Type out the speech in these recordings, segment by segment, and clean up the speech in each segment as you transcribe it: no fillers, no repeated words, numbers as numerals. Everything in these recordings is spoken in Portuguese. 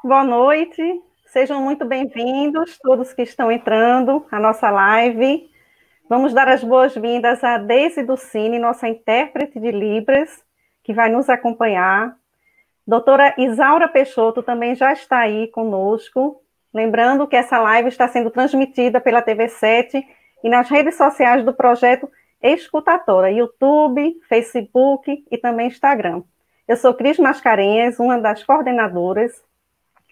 Boa noite, sejam muito bem-vindos, todos que estão entrando à nossa live. Vamos dar as boas-vindas a Deise Ducini, nossa intérprete de Libras, que vai nos acompanhar. Doutora Isaura Peixoto também já está aí conosco. Lembrando que essa live está sendo transmitida pela TV7 e nas redes sociais do projeto Escutatória, YouTube, Facebook e também Instagram. Eu sou Cris Mascarenhas, uma das coordenadoras,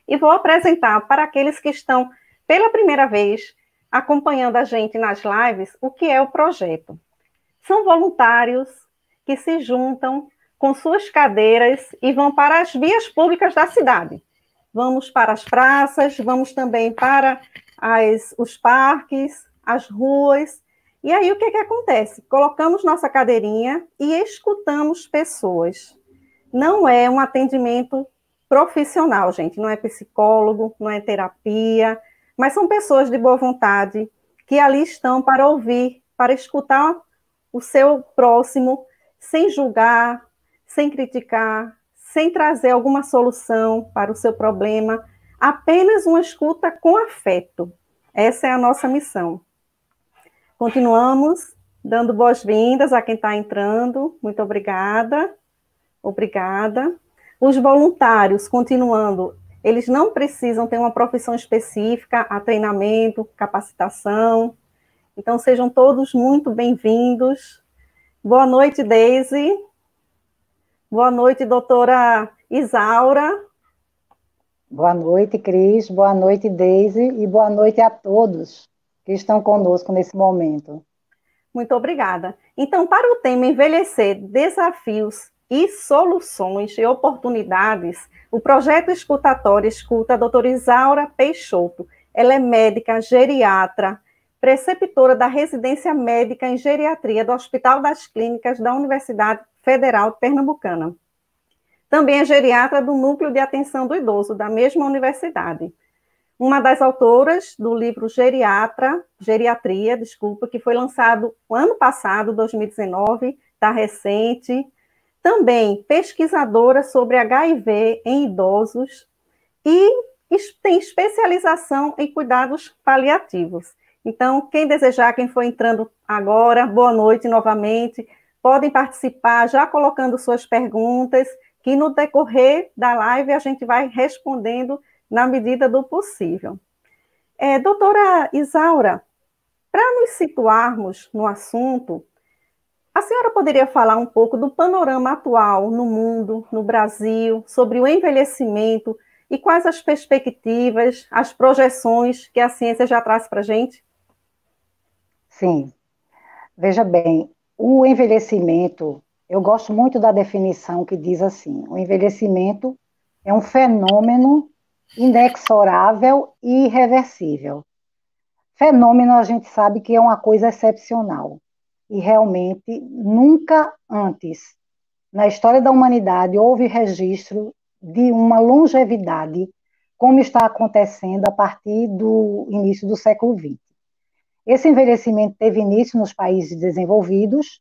e vou apresentar para aqueles que estão pela primeira vez acompanhando a gente nas lives o que é o projeto. São voluntários que se juntam com suas cadeiras e vão para as vias públicas da cidade. Vamos para as praças, vamos também para os parques, as ruas. E aí o que acontece? Colocamos nossa cadeirinha e escutamos pessoas. Não é um atendimento profissional, gente, não é psicólogo, não é terapia, mas são pessoas de boa vontade que ali estão para ouvir, para escutar o seu próximo, sem julgar, sem criticar, sem trazer alguma solução para o seu problema, apenas uma escuta com afeto. Essa é a nossa missão. Continuamos dando boas-vindas a quem está entrando. Muito obrigada. Obrigada. Os voluntários, continuando, eles não precisam ter uma profissão específica, a treinamento, capacitação. Então, sejam todos muito bem-vindos. Boa noite, Deise. Boa noite, doutora Isaura. Boa noite, Cris. Boa noite, Deise. E boa noite a todos que estão conosco nesse momento. Muito obrigada. Então, para o tema Envelhecer, Desafios e Soluções e Oportunidades, o projeto Escutatória escuta a doutora Isaura Peixoto. Ela é médica, geriatra, preceptora da residência médica em geriatria do Hospital das Clínicas da Universidade Federal Pernambucana. Também é geriatra do Núcleo de Atenção do Idoso, da mesma universidade. Uma das autoras do livro Geriatria, que foi lançado no ano passado, 2019, está recente. Também pesquisadora sobre HIV em idosos e tem especialização em cuidados paliativos. Então, quem desejar, quem for entrando agora, boa noite novamente, podem participar já colocando suas perguntas, que no decorrer da live a gente vai respondendo na medida do possível. Doutora Isaura, para nos situarmos no assunto, a senhora poderia falar um pouco do panorama atual no mundo, no Brasil, sobre o envelhecimento e quais as perspectivas, as projeções que a ciência já traz para a gente? Sim. Veja bem, o envelhecimento, eu gosto muito da definição que diz assim: o envelhecimento é um fenômeno inexorável e irreversível. Fenômeno a gente sabe que é uma coisa excepcional. E realmente, nunca antes, na história da humanidade, houve registro de uma longevidade como está acontecendo a partir do início do século XX. Esse envelhecimento teve início nos países desenvolvidos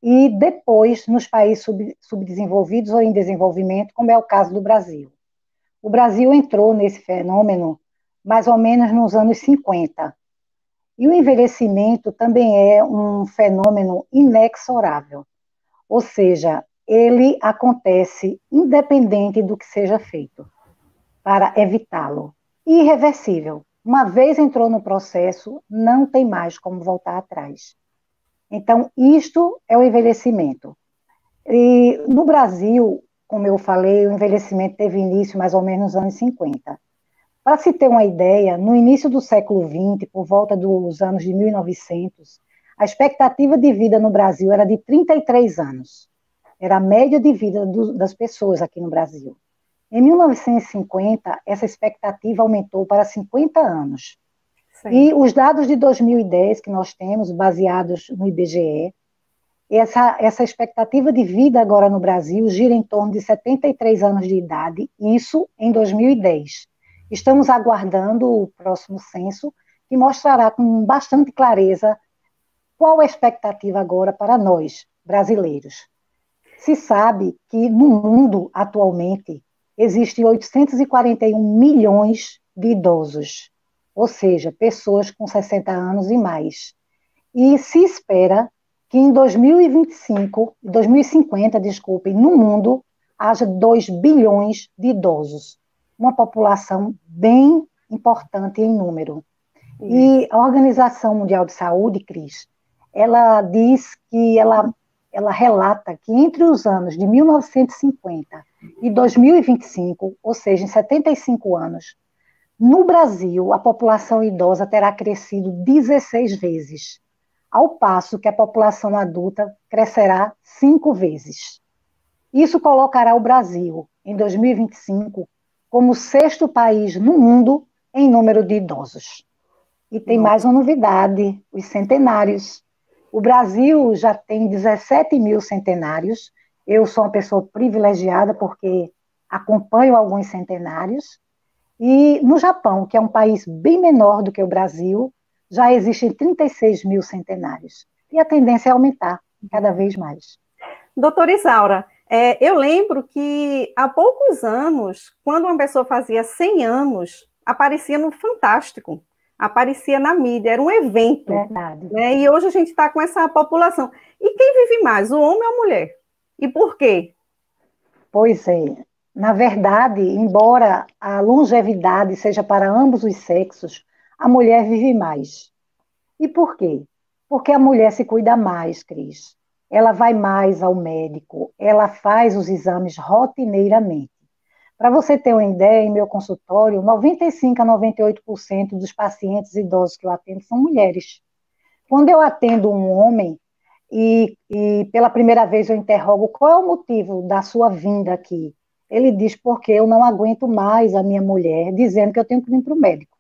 e depois nos países subdesenvolvidos ou em desenvolvimento, como é o caso do Brasil. O Brasil entrou nesse fenômeno mais ou menos nos anos 50. E o envelhecimento também é um fenômeno inexorável, ou seja, ele acontece independente do que seja feito para evitá-lo. Irreversível. Uma vez entrou no processo, não tem mais como voltar atrás. Então, isto é o envelhecimento. E no Brasil, como eu falei, o envelhecimento teve início mais ou menos nos anos 50. Para se ter uma ideia, no início do século XX, por volta dos anos de 1900, a expectativa de vida no Brasil era de 33 anos. Era a média de vida das pessoas aqui no Brasil. Em 1950, essa expectativa aumentou para 50 anos. Sim. E os dados de 2010 que nós temos, baseados no IBGE, essa expectativa de vida agora no Brasil gira em torno de 73 anos de idade, isso em 2010. Estamos aguardando o próximo censo, que mostrará com bastante clareza Qual a expectativa agora para nós, brasileiros? Se sabe que no mundo, atualmente, existem 841 milhões de idosos, ou seja, pessoas com 60 anos e mais. E se espera que em 2025, 2050, desculpem, no mundo, haja 2 bilhões de idosos. Uma população bem importante em número. E a Organização Mundial de Saúde, Cris, ela diz que ela relata que entre os anos de 1950 e 2025, ou seja, em 75 anos, no Brasil, a população idosa terá crescido 16 vezes, ao passo que a população adulta crescerá 5 vezes. Isso colocará o Brasil, em 2025, como o sexto país no mundo em número de idosos. E tem mais uma novidade, os centenários. O Brasil já tem 17 mil centenários. Eu sou uma pessoa privilegiada porque acompanho alguns centenários. E no Japão, que é um país bem menor do que o Brasil, já existem 36 mil centenários. E a tendência é aumentar cada vez mais. Doutora Isaura, eu lembro que há poucos anos, quando uma pessoa fazia 100 anos, aparecia no Fantástico, aparecia na mídia, era um evento. Verdade. Né? E hoje a gente está com essa população. E quem vive mais, o homem ou a mulher? E por quê? Pois é. Na verdade, embora a longevidade seja para ambos os sexos, a mulher vive mais. E por quê? Porque a mulher se cuida mais, Cris. Ela vai mais ao médico, ela faz os exames rotineiramente. Para você ter uma ideia, em meu consultório, 95 a 98% dos pacientes idosos que eu atendo são mulheres. Quando eu atendo um homem e pela primeira vez eu interrogo qual é o motivo da sua vinda aqui, ele diz porque eu não aguento mais a minha mulher dizendo que eu tenho que ir para o médico.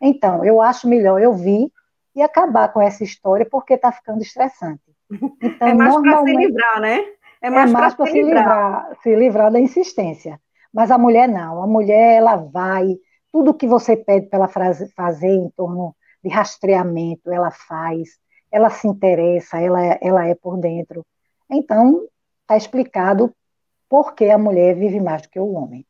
Então, eu acho melhor eu vir e acabar com essa história porque está ficando estressante. Então, é mais para se livrar, né? É mais para se livrar da insistência. Mas a mulher não, a mulher ela vai, tudo que você pede para ela fazer em torno de rastreamento, ela faz, ela se interessa, ela é por dentro. Então, está explicado por que a mulher vive mais do que o homem.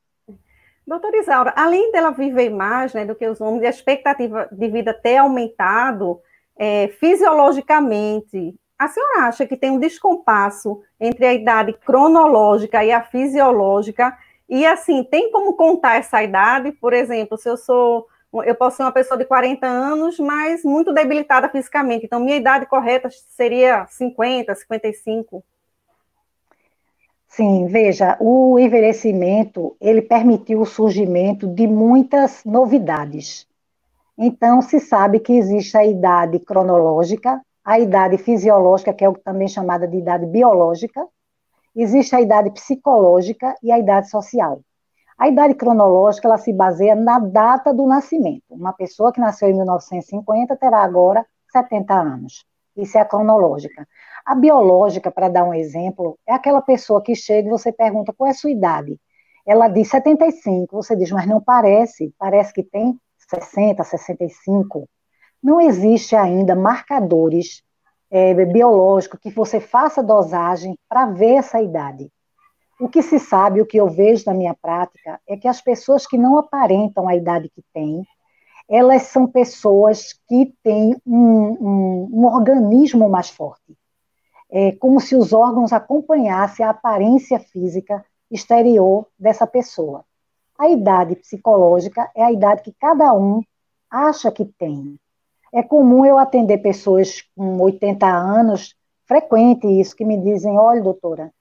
Doutora Isaura, além dela viver mais, né, do que os homens, e a expectativa de vida ter aumentado fisiologicamente, a senhora acha que tem um descompasso entre a idade cronológica e a fisiológica? E assim, tem como contar essa idade? Por exemplo, se eu posso ser uma pessoa de 40 anos, mas muito debilitada fisicamente. Então, minha idade correta seria 50, 55. Sim, veja, o envelhecimento, ele permitiu o surgimento de muitas novidades. Então, se sabe que existe a idade cronológica, a idade fisiológica, que é também chamada de idade biológica, existe a idade psicológica e a idade social. A idade cronológica, ela se baseia na data do nascimento. Uma pessoa que nasceu em 1950 terá agora 70 anos. Isso é a cronológica. A biológica, para dar um exemplo, é aquela pessoa que chega e você pergunta qual é a sua idade. Ela diz 75, você diz, mas não parece, parece que tem 60, 65. Não existe ainda marcadores biológicos que você faça dosagem para ver essa idade. O que se sabe, o que eu vejo na minha prática, é que as pessoas que não aparentam a idade que têm, elas são pessoas que têm um organismo mais forte. É como se os órgãos acompanhassem a aparência física exterior dessa pessoa. A idade psicológica é a idade que cada um acha que tem. É comum eu atender pessoas com 80 anos, frequente isso, que me dizem, olha, doutora,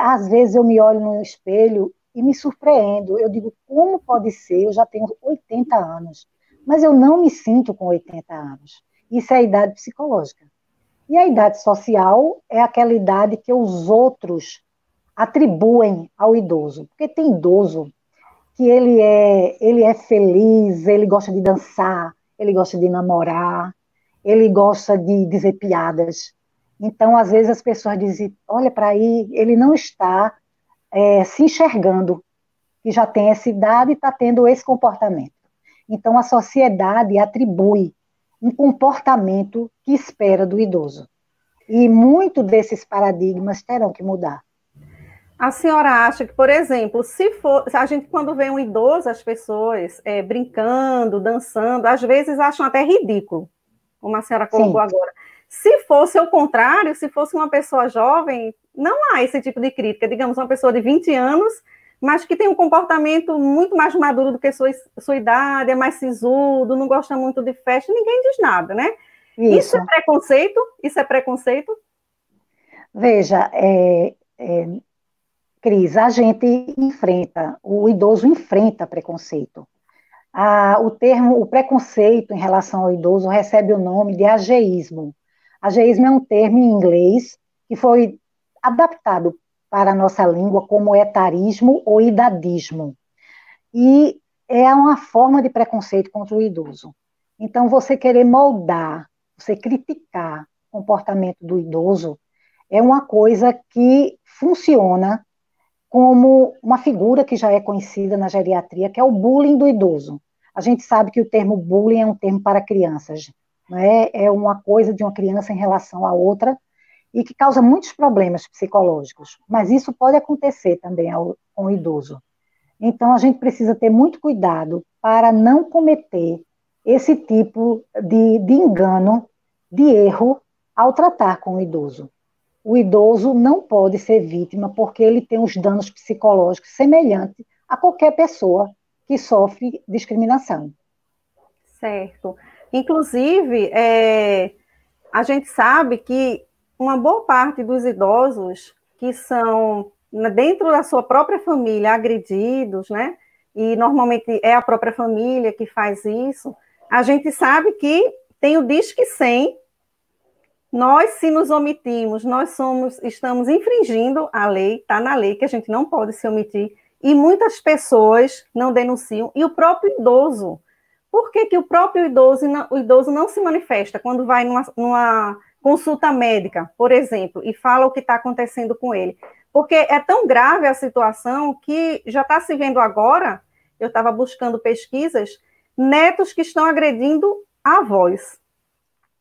às vezes eu me olho no espelho e me surpreendo. Eu digo, como pode ser? Eu já tenho 80 anos, mas eu não me sinto com 80 anos. Isso é a idade psicológica. E a idade social é aquela idade que os outros atribuem ao idoso. Porque tem idoso que ele é feliz, ele gosta de dançar, ele gosta de namorar, ele gosta de dizer piadas. Então, às vezes, as pessoas dizem, olha para aí, ele não está se enxergando, que já tem essa idade e está tendo esse comportamento. Então, a sociedade atribui. um comportamento que espera do idoso. E muito desses paradigmas terão que mudar. A senhora acha que, por exemplo, se for, a gente quando vê um idoso, as pessoas brincando, dançando, às vezes acham até ridículo, como a senhora colocou Sim. agora. Se fosse o contrário, se fosse uma pessoa jovem, não há esse tipo de crítica. Digamos, uma pessoa de 20 anos, mas que tem um comportamento muito mais maduro do que sua idade, é mais sisudo, não gosta muito de festa, ninguém diz nada, né? Isso é Isso. preconceito? Isso é preconceito? Veja, Cris, a gente enfrenta, o idoso enfrenta preconceito. O preconceito em relação ao idoso recebe o nome de ageísmo. Ageísmo é um termo em inglês que foi adaptado para a nossa língua como etarismo ou idadismo. E é uma forma de preconceito contra o idoso. Então, você querer moldar, você criticar o comportamento do idoso é uma coisa que funciona como uma figura que já é conhecida na geriatria, que é o bullying do idoso. A gente sabe que o termo bullying é um termo para crianças, não é? É uma coisa de uma criança em relação à outra e que causa muitos problemas psicológicos. Mas isso pode acontecer também com o idoso. Então, a gente precisa ter muito cuidado para não cometer esse tipo de engano, de erro, ao tratar com o idoso. O idoso não pode ser vítima porque ele tem os danos psicológicos semelhantes a qualquer pessoa que sofre discriminação. Certo. Inclusive, a gente sabe que uma boa parte dos idosos que são dentro da sua própria família agredidos, né? E normalmente é a própria família que faz isso. A gente sabe que tem o Disque 100. Nós, se nos omitimos, estamos infringindo a lei, está na lei que a gente não pode se omitir, e muitas pessoas não denunciam, e o próprio idoso. Por que, que o próprio idoso não se manifesta quando vai numa consulta médica, por exemplo, e fala o que está acontecendo com ele? Porque é tão grave a situação que já está se vendo agora, eu estava buscando pesquisas, netos que estão agredindo avós.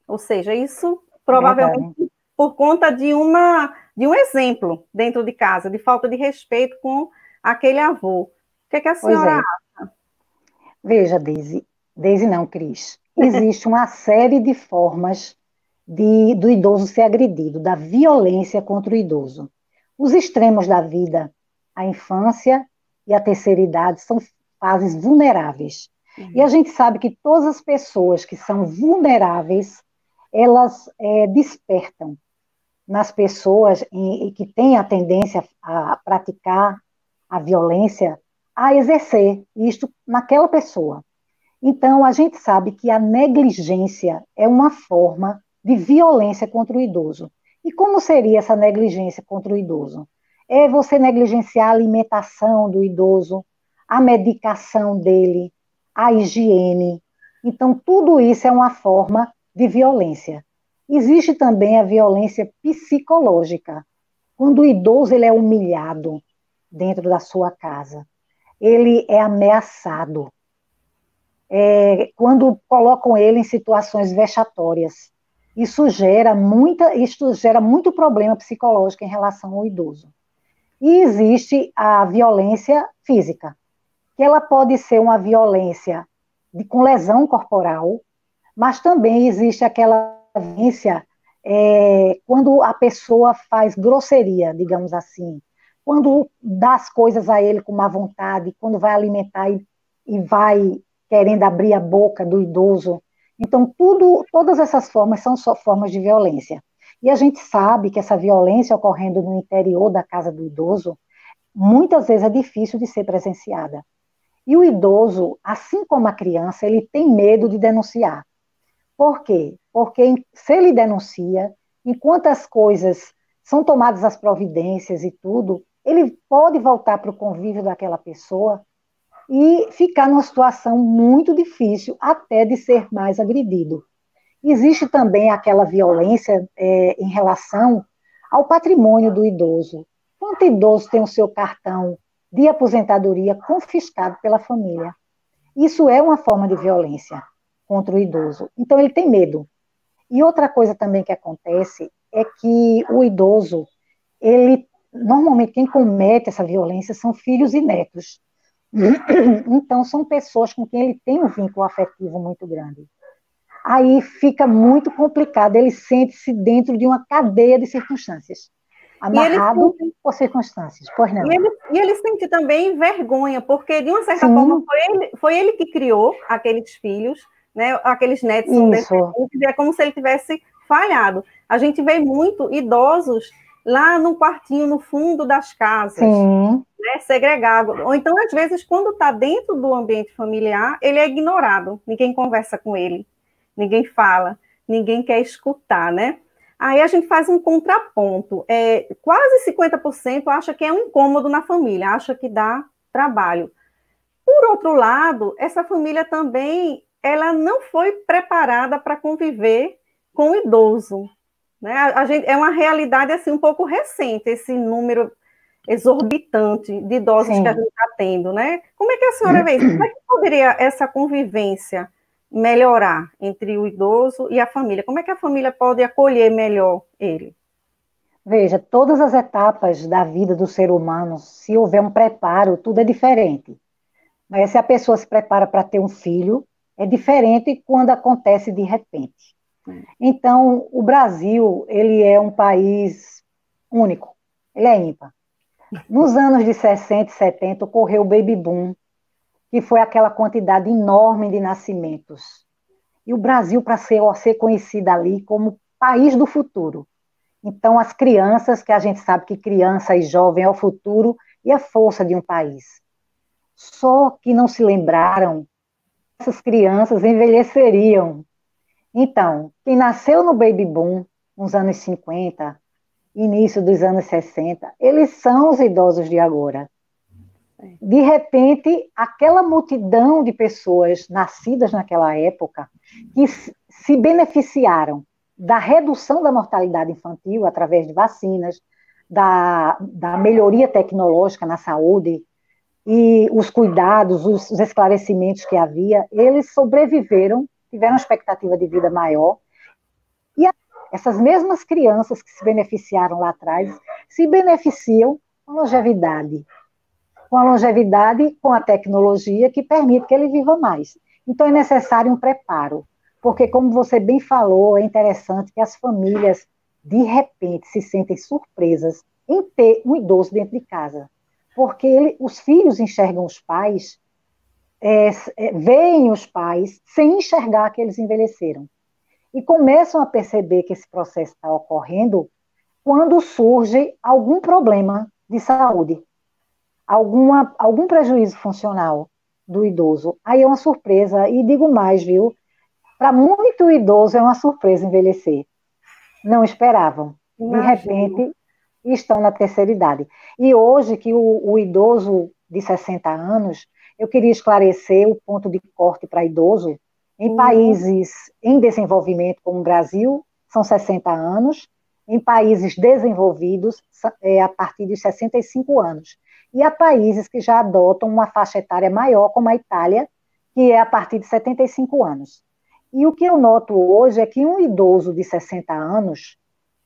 Ou seja, isso Verdade. provavelmente por conta de um exemplo dentro de casa, de falta de respeito com aquele avô. O que, é que a Pois senhora é. Veja, Deise não, Cris. Existe uma série de formas do idoso ser agredido, da violência contra o idoso. Os extremos da vida, a infância e a terceira idade, são fases vulneráveis. E a gente sabe que todas as pessoas que são vulneráveis, elas despertam nas pessoas e que têm a tendência a praticar a violência, a exercer isto naquela pessoa. Então, a gente sabe que a negligência é uma forma de violência contra o idoso. E como seria essa negligência contra o idoso? É você negligenciar a alimentação do idoso, a medicação dele, a higiene. Então, tudo isso é uma forma de violência. Existe também a violência psicológica, quando o idoso ele é humilhado dentro da sua casa, ele é ameaçado, quando colocam ele em situações vexatórias. Isso gera muito problema psicológico em relação ao idoso. E existe a violência física, que ela pode ser uma violência com lesão corporal, mas também existe aquela violência quando a pessoa faz grosseria, digamos assim, quando dá as coisas a ele com má vontade, quando vai alimentar e vai querendo abrir a boca do idoso. Então, todas essas formas são só formas de violência. E a gente sabe que essa violência ocorrendo no interior da casa do idoso, muitas vezes é difícil de ser presenciada. E o idoso, assim como a criança, ele tem medo de denunciar. Por quê? Porque se ele denuncia, enquanto as coisas são tomadas as providências e tudo, ele pode voltar para o convívio daquela pessoa e ficar numa situação muito difícil, até de ser mais agredido. Existe também aquela violência em relação ao patrimônio do idoso. Quanto idoso tem o seu cartão de aposentadoria confiscado pela família? Isso é uma forma de violência. contra o idoso. Então, ele tem medo. E outra coisa também que acontece é que o idoso, ele, normalmente, quem comete essa violência são filhos e netos. Então, são pessoas com quem ele tem um vínculo afetivo muito grande. Aí fica muito complicado, ele sente-se dentro de uma cadeia de circunstâncias, E ele amarrado sente, por circunstâncias. Pois não? e ele sente também vergonha, porque, de uma certa forma, Sim, foi ele que criou aqueles filhos, né? Aqueles netos são isso, descendentes, e é como se ele tivesse falhado. A gente vê muito idosos lá no quartinho, no fundo das casas, sim, né, segregado. Ou então, às vezes, quando está dentro do ambiente familiar, ele é ignorado, ninguém conversa com ele, ninguém fala, ninguém quer escutar, né? Aí a gente faz um contraponto. Quase 50% acha que é um incômodo na família, acha que dá trabalho. Por outro lado, essa família também, ela não foi preparada para conviver com o idoso, né? É uma realidade assim um pouco recente, esse número exorbitante de idosos que a sim. gente está tendo, né? Como é que a senhora vê isso? Como é que poderia essa convivência melhorar entre o idoso e a família? Como é que a família pode acolher melhor ele? Veja, todas as etapas da vida do ser humano, se houver um preparo, tudo é diferente. Mas se a pessoa se prepara para ter um filho, é diferente quando acontece de repente. Então, o Brasil, ele é um país único, ele é ímpar. Nos anos de 60 e 70, ocorreu o baby boom, que foi aquela quantidade enorme de nascimentos. E o Brasil, para ser conhecido ali como país do futuro. Então, as crianças, que a gente sabe que criança e jovem é o futuro e a força de um país. Só que não se lembraram, essas crianças envelheceriam. Então, quem nasceu no baby boom, nos anos 50, início dos anos 60, eles são os idosos de agora. De repente, aquela multidão de pessoas nascidas naquela época que se beneficiaram da redução da mortalidade infantil através de vacinas, da melhoria tecnológica na saúde e os cuidados, os esclarecimentos que havia, eles sobreviveram, tiveram uma expectativa de vida maior. E essas mesmas crianças que se beneficiaram lá atrás se beneficiam com a longevidade, com a tecnologia que permite que ele viva mais. Então é necessário um preparo, porque como você bem falou, é interessante que as famílias de repente se sentem surpresas em ter um idoso dentro de casa, porque os filhos enxergam os pais, veem os pais sem enxergar que eles envelheceram e começam a perceber que esse processo está ocorrendo quando surge algum problema de saúde, algum prejuízo funcional do idoso. Aí é uma surpresa, e digo mais, viu? Para muito idoso é uma surpresa envelhecer. Não esperavam. De Imagino. repente, estão na terceira idade. E hoje, que o idoso de 60 anos, eu queria esclarecer o ponto de corte para idoso. Em Uhum. países em desenvolvimento, como o Brasil, são 60 anos. Em países desenvolvidos, é a partir de 65 anos. E há países que já adotam uma faixa etária maior, como a Itália, que é a partir de 75 anos. E o que eu noto hoje é que um idoso de 60 anos,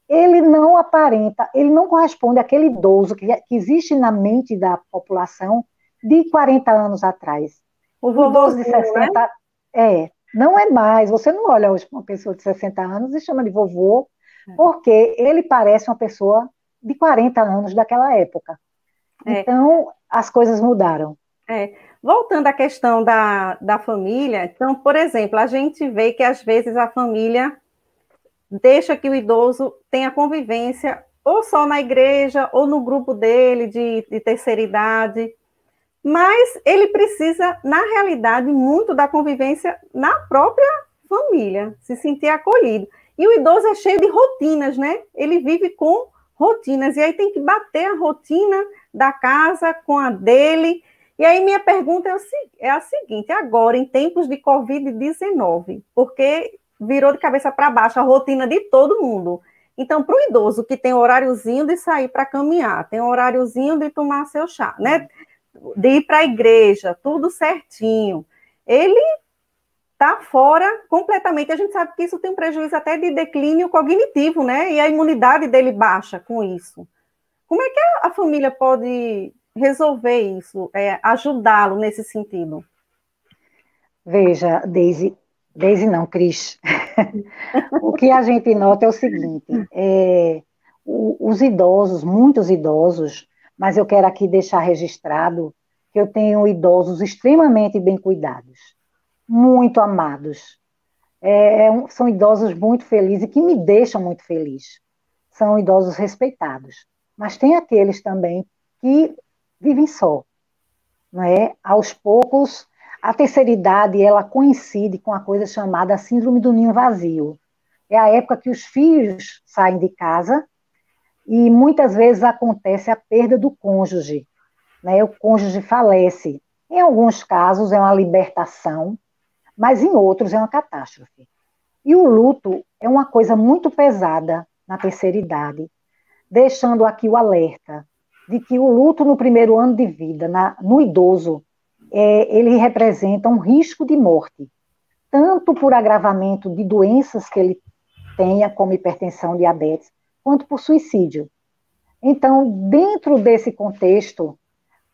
ele não aparenta, ele não corresponde àquele idoso que existe na mente da população de 40 anos atrás. O O idoso de vovozinho, né? 60 não é mais, você não olha hoje uma pessoa de 60 anos e chama de vovô, porque ele parece uma pessoa de 40 anos daquela época. É, Então, as coisas mudaram. é. Voltando à questão da família, então, por exemplo, a gente vê que às vezes a família deixa que o idoso tenha convivência ou só na igreja ou no grupo dele de terceira idade, mas ele precisa, na realidade, muito da convivência na própria família, se sentir acolhido. E o idoso é cheio de rotinas, né? Ele vive com rotinas, e aí tem que bater a rotina da casa com a dele. E aí minha pergunta é a seguinte, agora, em tempos de Covid-19, porque virou de cabeça para baixo a rotina de todo mundo. Então, para o idoso que tem horáriozinho de sair para caminhar, tem horáriozinho de tomar seu chá, né? De ir para a igreja, tudo certinho. Ele está fora completamente. A gente sabe que isso tem um prejuízo até de declínio cognitivo, né? E a imunidade dele baixa com isso. Como é que a família pode resolver isso, ajudá-lo nesse sentido? Veja, Deise não, Cris. O que a gente nota é o seguinte, os idosos, muitos idosos, mas eu quero aqui deixar registrado que eu tenho idosos extremamente bem cuidados, muito amados. São idosos muito felizes e que me deixam muito feliz. São idosos respeitados. Mas tem aqueles também que vivem só, não é? Aos poucos, a terceira idade, ela coincide com a coisa chamada síndrome do ninho vazio. É a época que os filhos saem de casa e muitas vezes acontece a perda do cônjuge, né? O cônjuge falece. Em alguns casos é uma libertação, mas em outros é uma catástrofe. E o luto é uma coisa muito pesada na terceira idade, deixando aqui o alerta de que o luto no primeiro ano de vida, no idoso, ele representa um risco de morte, tanto por agravamento de doenças que ele tenha, como hipertensão, diabetes, quanto por suicídio. Então, dentro desse contexto,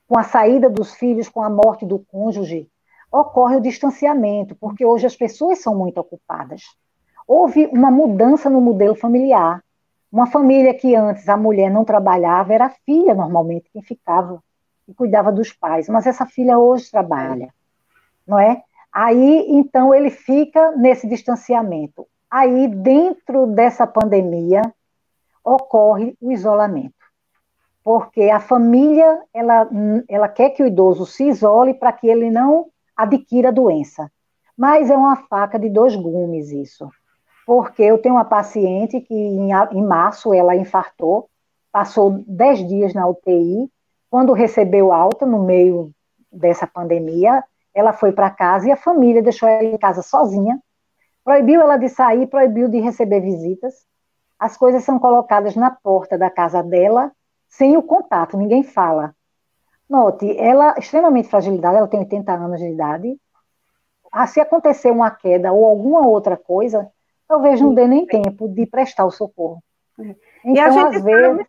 com a saída dos filhos, com a morte do cônjuge, ocorre o distanciamento, porque hoje as pessoas são muito ocupadas. Houve uma mudança no modelo familiar. Uma família que antes a mulher não trabalhava, era a filha normalmente quem ficava e cuidava dos pais, mas essa filha hoje trabalha, não é? Aí, então, ele fica nesse distanciamento. Aí, dentro dessa pandemia, ocorre o isolamento, porque a família, ela quer que o idoso se isole para que ele não adquira a doença. Mas é uma faca de dois gumes isso, porque eu tenho uma paciente que em março ela infartou, passou 10 dias na UTI, quando recebeu alta no meio dessa pandemia, ela foi para casa e a família deixou ela em casa sozinha, proibiu ela de sair, proibiu de receber visitas, as coisas são colocadas na porta da casa dela, sem o contato, ninguém fala. Note, ela é extremamente fragilizada, ela tem 80 anos de idade, se acontecer uma queda ou alguma outra coisa, talvez não dê nem tempo de prestar o socorro. Então, às vezes...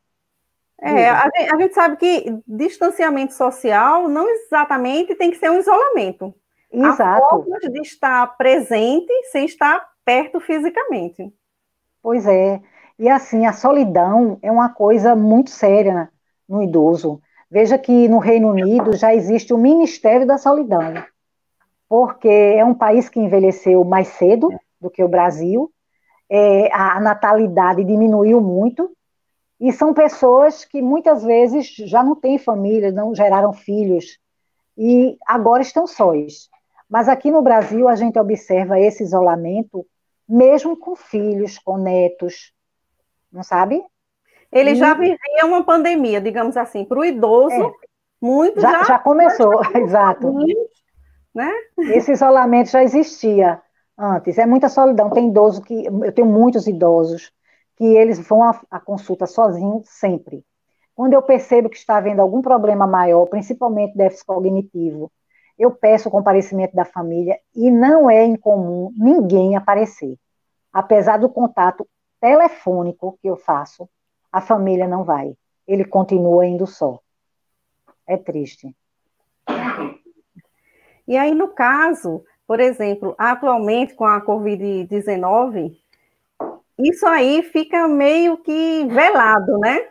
A gente sabe que distanciamento social não exatamente tem que ser um isolamento. Exato. Há formas de estar presente sem estar perto fisicamente. Pois é. E assim, a solidão é uma coisa muito séria no idoso. Veja que no Reino Unido já existe o Ministério da Solidão, porque é um país que envelheceu mais cedo do que o Brasil, a natalidade diminuiu muito, e são pessoas que muitas vezes já não têm família, não geraram filhos, e agora estão sós. Mas aqui no Brasil a gente observa esse isolamento, mesmo com filhos, com netos, não sabe? Ele já vivia uma pandemia, digamos assim, para o idoso, muito já começou, exato. Né? Esse isolamento já existia antes, é muita solidão. Tem idoso que, eu tenho muitos idosos, que eles vão à consulta sozinhos sempre. Quando eu percebo que está havendo algum problema maior, principalmente déficit cognitivo, eu peço o comparecimento da família e não é incomum ninguém aparecer. Apesar do contato telefônico que eu faço, a família não vai. Ele continua indo só. É triste. E aí, no caso, por exemplo, atualmente com a Covid-19, isso aí fica meio que velado, né?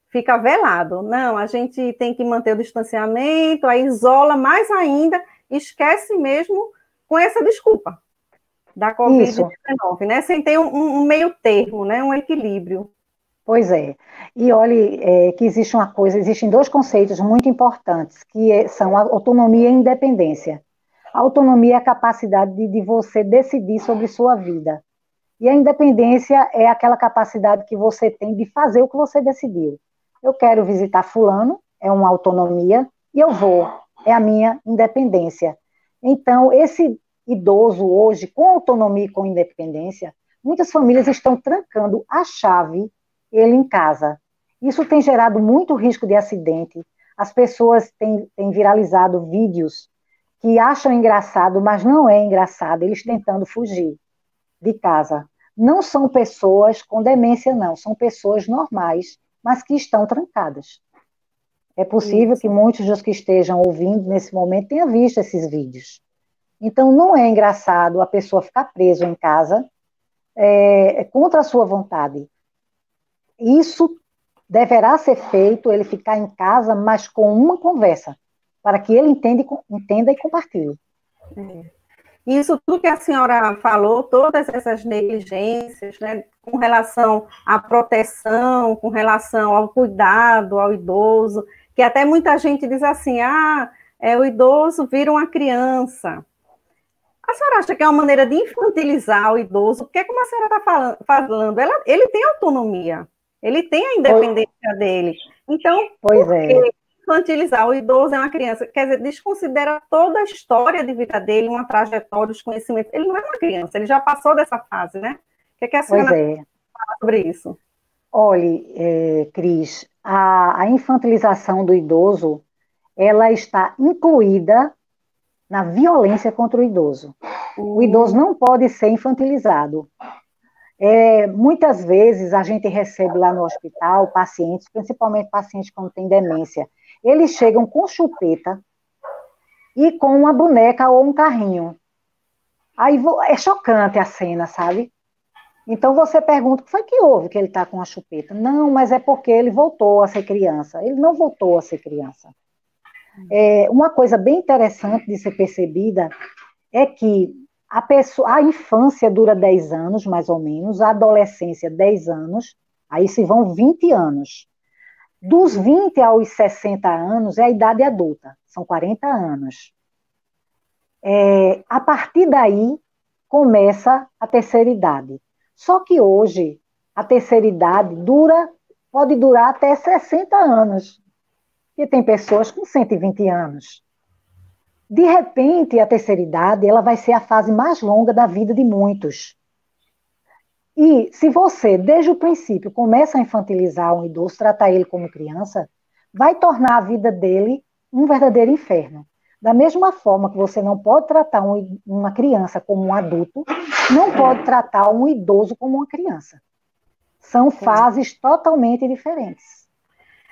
Fica velado. Não, a gente tem que manter o distanciamento, aí isola mais ainda, esquece mesmo com essa desculpa da Covid-19, né? Sem ter um meio termo, né? Um equilíbrio. Pois é. E olhe que existe uma coisa, existem dois conceitos muito importantes, que são a autonomia e a independência. A autonomia é a capacidade de você decidir sobre sua vida. E a independência é aquela capacidade que você tem de fazer o que você decidiu. Eu quero visitar fulano, é uma autonomia, e eu vou, é a minha independência. Então, esse idoso hoje, com autonomia e com independência, muitas famílias estão trancando a chave ele em casa. Isso tem gerado muito risco de acidente. As pessoas têm viralizado vídeos que acham engraçado, mas não é engraçado, eles tentando fugir de casa. Não são pessoas com demência, não, são pessoas normais, mas que estão trancadas. É possível que Isso. muitos dos que estejam ouvindo nesse momento tenham visto esses vídeos. Então, não é engraçado a pessoa ficar presa em casa contra a sua vontade. Isso deverá ser feito, ele ficar em casa, mas com uma conversa, para que ele entenda e compartilhe. Isso tudo que a senhora falou, todas essas negligências, né, com relação à proteção, com relação ao cuidado ao idoso, que até muita gente diz assim, o idoso vira uma criança. A senhora acha que é uma maneira de infantilizar o idoso? Porque, como a senhora está falando, ele tem autonomia, ele tem a independência dele. Então, pois por que infantilizar o idoso é uma criança? Quer dizer, desconsidera toda a história de vida dele, uma trajetória, os conhecimentos. Ele não é uma criança, ele já passou dessa fase, né? O que a senhora fala sobre isso? Olhe, Cris, a infantilização do idoso, ela está incluída na violência contra o idoso. O idoso não pode ser infantilizado. Muitas vezes a gente recebe lá no hospital pacientes, principalmente pacientes quando têm demência, eles chegam com chupeta e com uma boneca ou um carrinho. Aí é chocante a cena, sabe? Então você pergunta, o que foi que houve que ele está com a chupeta? Não, mas é porque ele voltou a ser criança. Ele não voltou a ser criança. Uma coisa bem interessante de ser percebida é que a infância dura 10 anos, mais ou menos, a adolescência 10 anos, aí se vão 20 anos. Dos 20 aos 60 anos é a idade adulta, são 40 anos. A partir daí começa a terceira idade. Só que hoje a terceira idade pode durar até 60 anos, porque tem pessoas com 120 anos. De repente, a terceira idade ela vai ser a fase mais longa da vida de muitos. E se você, desde o princípio, começa a infantilizar um idoso, tratar ele como criança, vai tornar a vida dele um verdadeiro inferno. Da mesma forma que você não pode tratar uma criança como um adulto, não pode tratar um idoso como uma criança. São fases totalmente diferentes.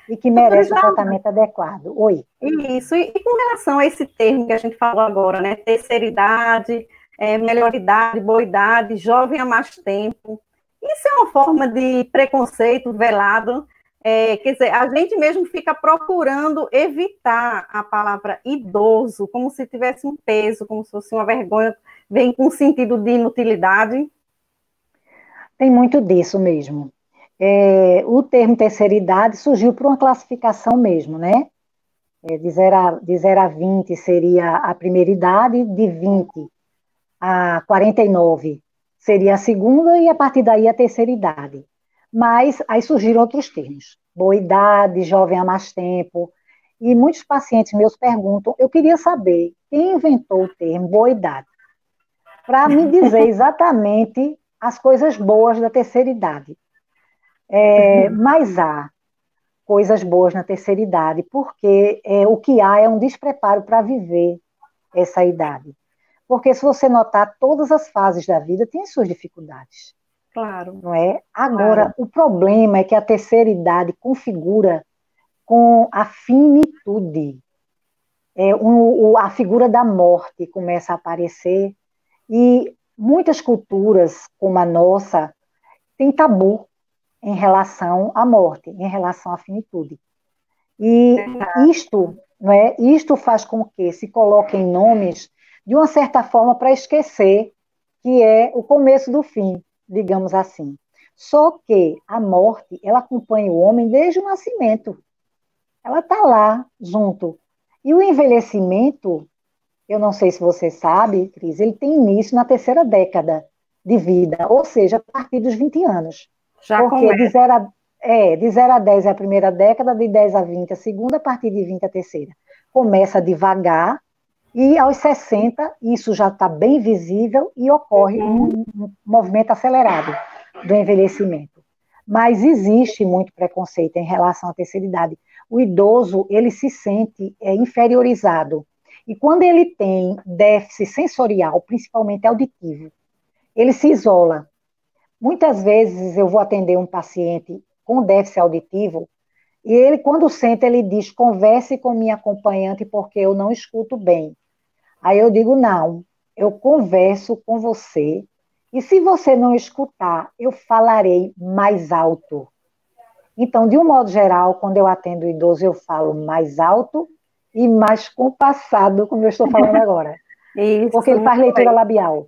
E que merecem um tratamento adequado. Oi. Isso, e com relação a esse termo que a gente falou agora, né? Terceira idade, melhor idade, boa idade, jovem há mais tempo. Isso é uma forma de preconceito velado. Quer dizer, a gente mesmo fica procurando evitar a palavra idoso, como se tivesse um peso, como se fosse uma vergonha, vem com sentido de inutilidade. Tem muito disso mesmo. O termo terceira idade surgiu por uma classificação mesmo, né? De 0 a 20 seria a primeira idade, de 20 a 49 seria a segunda, e a partir daí a terceira idade. Mas aí surgiram outros termos, boa idade, jovem há mais tempo, e muitos pacientes meus perguntam, eu queria saber quem inventou o termo boa idade, para me dizer exatamente as coisas boas da terceira idade. Mas há coisas boas na terceira idade, porque o que há é um despreparo para viver essa idade. Porque se você notar, todas as fases da vida têm suas dificuldades. Claro. Não é? Agora, claro, o problema é que a terceira idade configura com a finitude. A figura da morte começa a aparecer, e muitas culturas, como a nossa, têm tabu em relação à morte, em relação à finitude. E isto faz com que se coloquem nomes, de uma certa forma, para esquecer que é o começo do fim, digamos assim. Só que a morte, ela acompanha o homem desde o nascimento. Ela está lá, junto. E o envelhecimento, eu não sei se você sabe, Cris, ele tem início na terceira década de vida, ou seja, a partir dos 20 anos. Porque de 0 a 10 é a primeira década, de 10 a 20 a segunda, a partir de 20 a terceira. Começa devagar, e aos 60 isso já está bem visível e ocorre um movimento acelerado do envelhecimento. Mas existe muito preconceito em relação à terceira idade. O idoso, ele se sente inferiorizado. E quando ele tem déficit sensorial, principalmente auditivo, ele se isola. Muitas vezes eu vou atender um paciente com déficit auditivo e ele, quando senta, ele diz: converse com minha acompanhante porque eu não escuto bem. Aí eu digo: não, eu converso com você e se você não escutar, eu falarei mais alto. Então, de um modo geral, quando eu atendo o idoso, eu falo mais alto e mais compassado, como eu estou falando agora, porque Isso, ele faz muito leitura bem. labial.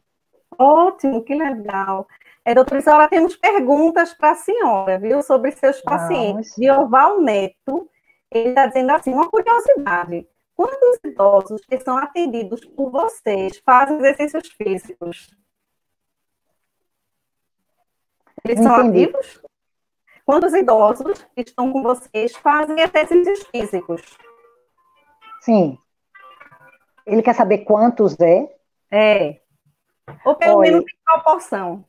Ótimo, que legal. Doutora Isaura, temos perguntas para a senhora, viu, sobre seus pacientes. Vamos. De Orval Neto, ele está dizendo assim, uma curiosidade. Quando os idosos que são atendidos por vocês fazem exercícios físicos, eles Não são entendi. ativos? Quando os idosos que estão com vocês fazem exercícios físicos? Sim. Ele quer saber quantos é? É. Ou pelo menos Olha, em proporção.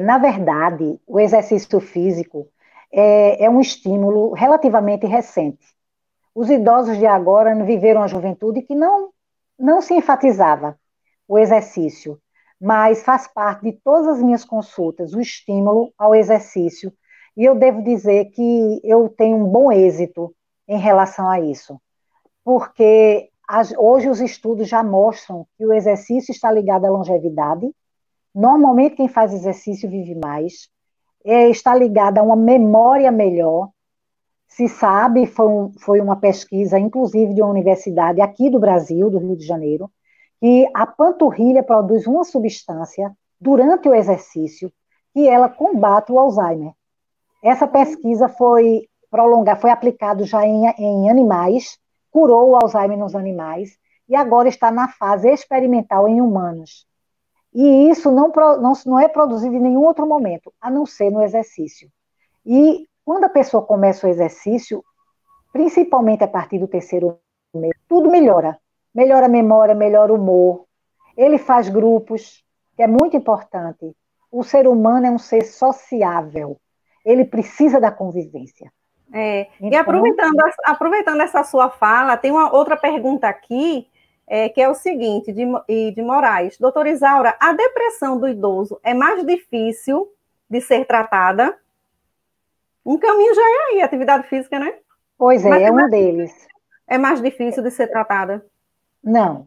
na verdade, o exercício físico é um estímulo relativamente recente. Os idosos de agora viveram a juventude que não se enfatizava o exercício, mas faz parte de todas as minhas consultas o estímulo ao exercício. E eu devo dizer que eu tenho um bom êxito em relação a isso, porque hoje os estudos já mostram que o exercício está ligado à longevidade. Normalmente, quem faz exercício vive mais, está ligado a uma memória melhor. Se sabe, foi uma pesquisa, inclusive de uma universidade aqui do Brasil, do Rio de Janeiro, que a panturrilha produz uma substância durante o exercício que ela combate o Alzheimer. Essa pesquisa foi prolongada, foi aplicada já em animais, curou o Alzheimer nos animais e agora está na fase experimental em humanos. E isso não é produzido em nenhum outro momento, a não ser no exercício. E quando a pessoa começa o exercício, principalmente a partir do terceiro mês, tudo melhora. Melhora a memória, melhora o humor. Ele faz grupos, que é muito importante. O ser humano é um ser sociável. Ele precisa da convivência. E Então, aproveitando essa sua fala, tem uma outra pergunta aqui, que é o seguinte, de Moraes. Doutora Isaura, a depressão do idoso é mais difícil de ser tratada? Um caminho já é aí, atividade física, né? pois Mas é um deles. é mais difícil de ser tratada? Não.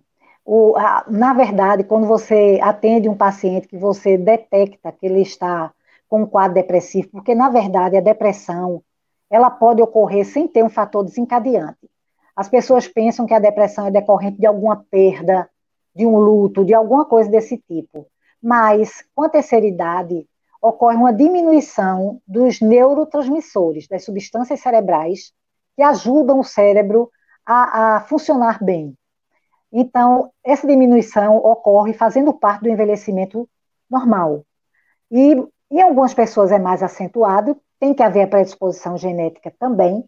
Na verdade, quando você atende um paciente que você detecta que ele está com um quadro depressivo, porque, na verdade, a depressão, ela pode ocorrer sem ter um fator desencadeante. As pessoas pensam que a depressão é decorrente de alguma perda, de um luto, de alguma coisa desse tipo. Mas, com a terceira idade, ocorre uma diminuição dos neurotransmissores, das substâncias cerebrais, que ajudam o cérebro a funcionar bem. Então, essa diminuição ocorre fazendo parte do envelhecimento normal. E em algumas pessoas é mais acentuado, tem que haver a predisposição genética também,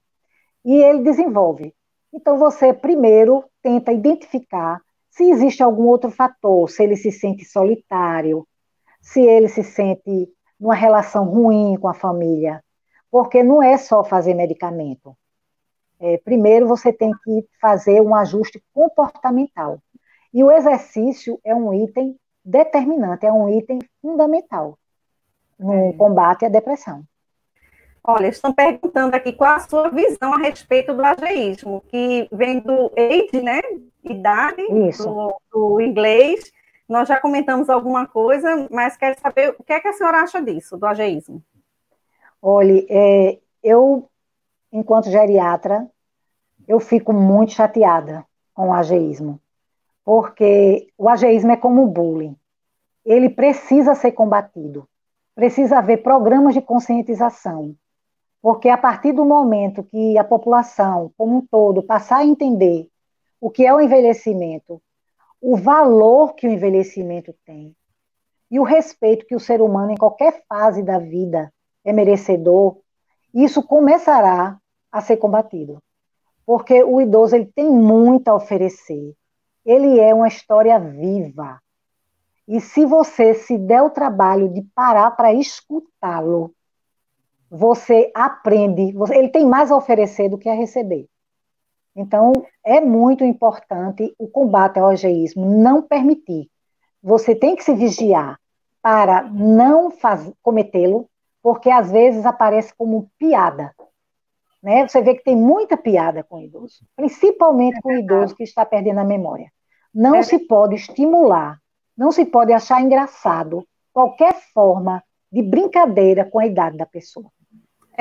e ele desenvolve. Então, você primeiro tenta identificar se existe algum outro fator, se ele se sente solitário, se ele se sente numa relação ruim com a família, porque não é só fazer medicamento. Primeiro, você tem que fazer um ajuste comportamental. E o exercício é um item determinante, é um item fundamental no combate à depressão. Olha, estão perguntando aqui qual a sua visão a respeito do ageísmo, que vem do age, né? Idade, Isso. do inglês. Nós já comentamos alguma coisa, mas quero saber o que é que a senhora acha disso, do ageísmo. Olhe, eu, enquanto geriatra, eu fico muito chateada com o ageísmo, porque o ageísmo é como o bullying. Ele precisa ser combatido, precisa haver programas de conscientização, porque a partir do momento que a população, como um todo, passar a entender o que é o envelhecimento, o valor que o envelhecimento tem e o respeito que o ser humano, em qualquer fase da vida, é merecedor, isso começará a ser combatido. Porque o idoso ele tem muito a oferecer. Ele é uma história viva. E se você se der o trabalho de parar para escutá-lo, você aprende, ele tem mais a oferecer do que a receber. Então, é muito importante o combate ao ageísmo, não permitir. Você tem que se vigiar para não cometê-lo, porque às vezes aparece como piada, né? Você vê que tem muita piada com o idoso, principalmente com o idoso que está perdendo a memória. Não É, se pode estimular, não se pode achar engraçado qualquer forma de brincadeira com a idade da pessoa.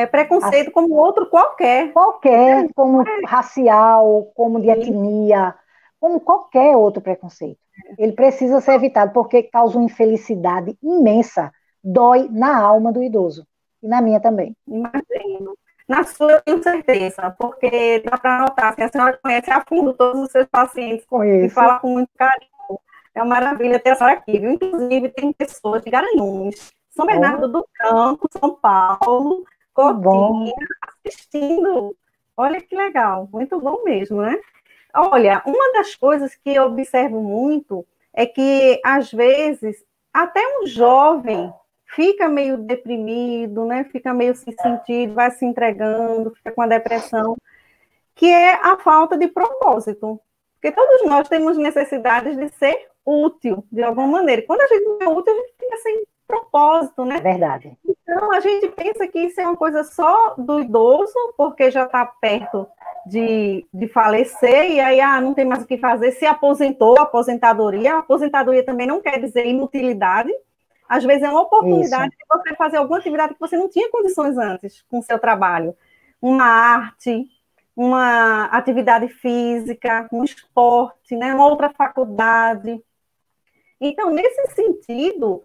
é preconceito como outro qualquer. Qualquer, como racial, como de etnia, como qualquer outro preconceito. Ele precisa ser evitado, porque causa uma infelicidade imensa, dói na alma do idoso, e na minha também. Imagino. Na sua, eu tenho certeza, porque dá para notar, assim, a senhora conhece a fundo todos os seus pacientes e Conheço. fala com muito carinho. É uma maravilha ter a senhora aqui, viu? Inclusive, tem pessoas de Garanhuns, São Oh, Bernardo do Campo, São Paulo, que Cotia, bom. assistindo. Olha que legal, muito bom mesmo, né? Olha, uma das coisas que eu observo muito é que, às vezes, até um jovem fica meio deprimido, né? Fica meio sem sentido, vai se entregando, fica com a depressão, que é a falta de propósito. Porque todos nós temos necessidades de ser útil, de alguma maneira. Quando a gente não é útil, a gente fica sem propósito, É né? verdade. Então, a gente pensa que isso é uma coisa só do idoso, porque já está perto de falecer, e aí não tem mais o que fazer, se aposentou, aposentadoria. A aposentadoria também não quer dizer inutilidade. Às vezes é uma oportunidade Isso, de você fazer alguma atividade que você não tinha condições antes com o seu trabalho. Uma arte, uma atividade física, um esporte, né? Uma outra faculdade. Então, nesse sentido,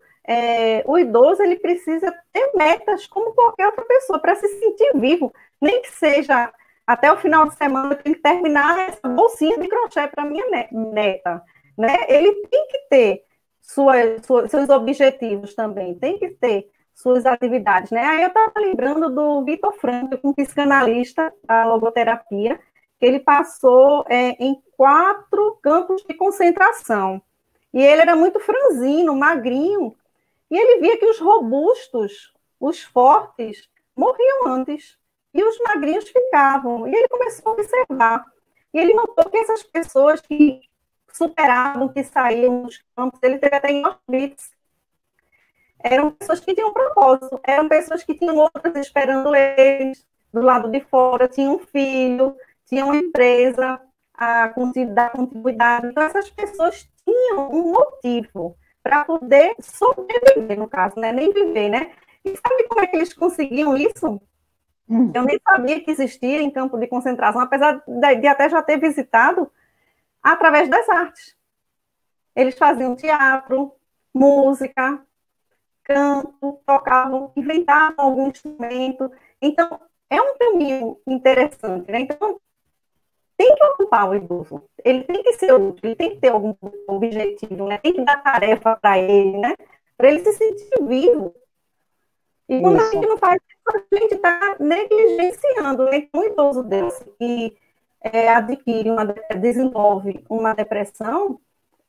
o idoso ele precisa ter metas como qualquer outra pessoa para se sentir vivo, nem que seja até o final de semana eu tenho que terminar essa bolsinha de crochê para minha neta, né? Ele tem que ter seus objetivos também, tem que ter suas atividades, né? Aí eu estava lembrando do Vitor Frankl, um psicanalista da logoterapia, que ele passou em 4 campos de concentração. E ele era muito franzino, magrinho, e ele via que os robustos, os fortes, morriam antes, e os magrinhos ficavam. E ele começou a observar. E ele notou que essas pessoas que superavam, que saíam dos campos, ele teve até em Auschwitz, eram pessoas que tinham propósito, eram pessoas que tinham outras esperando eles do lado de fora, tinham um filho, tinham uma empresa a dar continuidade. Então, essas pessoas tinham um motivo para poder sobreviver, no caso, né? Nem viver, né? E sabe como é que eles conseguiam isso? Eu nem sabia que existia em campo de concentração, apesar de até já ter visitado, através das artes. Eles faziam teatro, música, canto, tocavam, inventavam algum instrumento. Então, é um caminho interessante, né? Então, tem que ocupar o idoso. Ele tem que ser útil, ele tem que ter algum objetivo, né? Tem que dar tarefa para ele, né? Para ele se sentir vivo. E quando a gente isso. não faz isso, a gente está negligenciando, né? Um idoso desse que desenvolve uma depressão,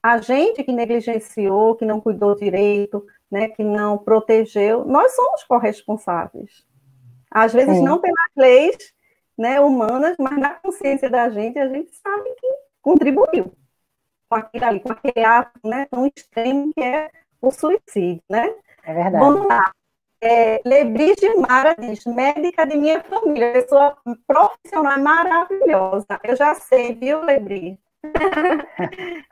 a gente que negligenciou, que não cuidou direito, né, que não protegeu, nós somos corresponsáveis. Às vezes Sim, não pelas leis, né, humanas, mas na consciência da gente, a gente sabe que contribuiu com aquilo ali, com aquele ato, né, tão extremo que é o suicídio, né? é verdade. Vamos lá. Lebrige Mara diz, médica de minha família, pessoa profissional maravilhosa. Eu já sei, viu, Lebrige?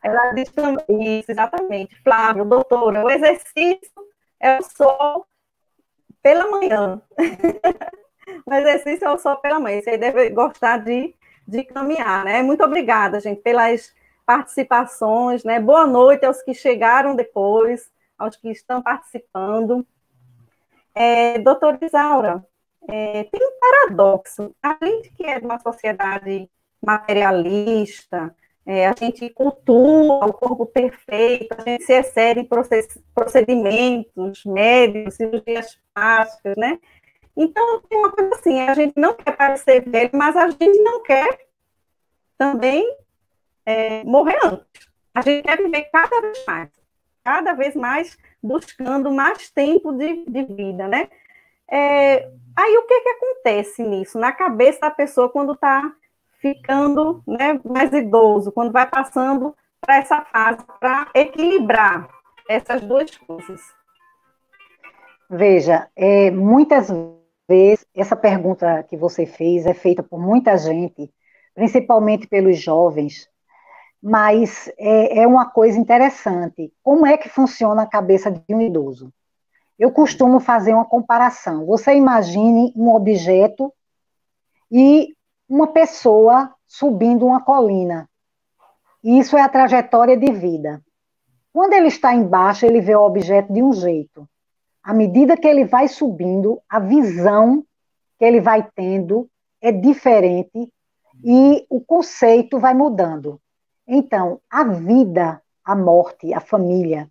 Ela diz também, isso, exatamente. Flávio, doutora, o exercício é o sol pela manhã. O exercício é o sol pela manhã. Você deve gostar de caminhar, né? Muito obrigada, gente, pelas participações, né? Boa noite aos que chegaram depois, aos que estão participando. Doutora Isaura, tem um paradoxo. Além de que é de uma sociedade materialista, a gente cultua o corpo perfeito, a gente se excede em procedimentos médicos, cirurgias plásticas, né? Então, tem uma coisa assim, a gente não quer parecer velho, mas a gente não quer também morrer antes. A gente quer viver cada vez mais buscando mais tempo de vida, né? Aí o que acontece nisso? Na cabeça da pessoa quando está ficando, né, mais idoso, quando vai passando para essa fase, para equilibrar essas duas coisas? Veja, muitas vezes, essa pergunta que você fez é feita por muita gente, principalmente pelos jovens, mas é uma coisa interessante. Como é que funciona a cabeça de um idoso? Eu costumo fazer uma comparação. Você imagine um objeto e uma pessoa subindo uma colina. E isso é a trajetória de vida. Quando ele está embaixo, ele vê o objeto de um jeito. À medida que ele vai subindo, a visão que ele vai tendo é diferente e o conceito vai mudando. Então, a vida, a morte, a família,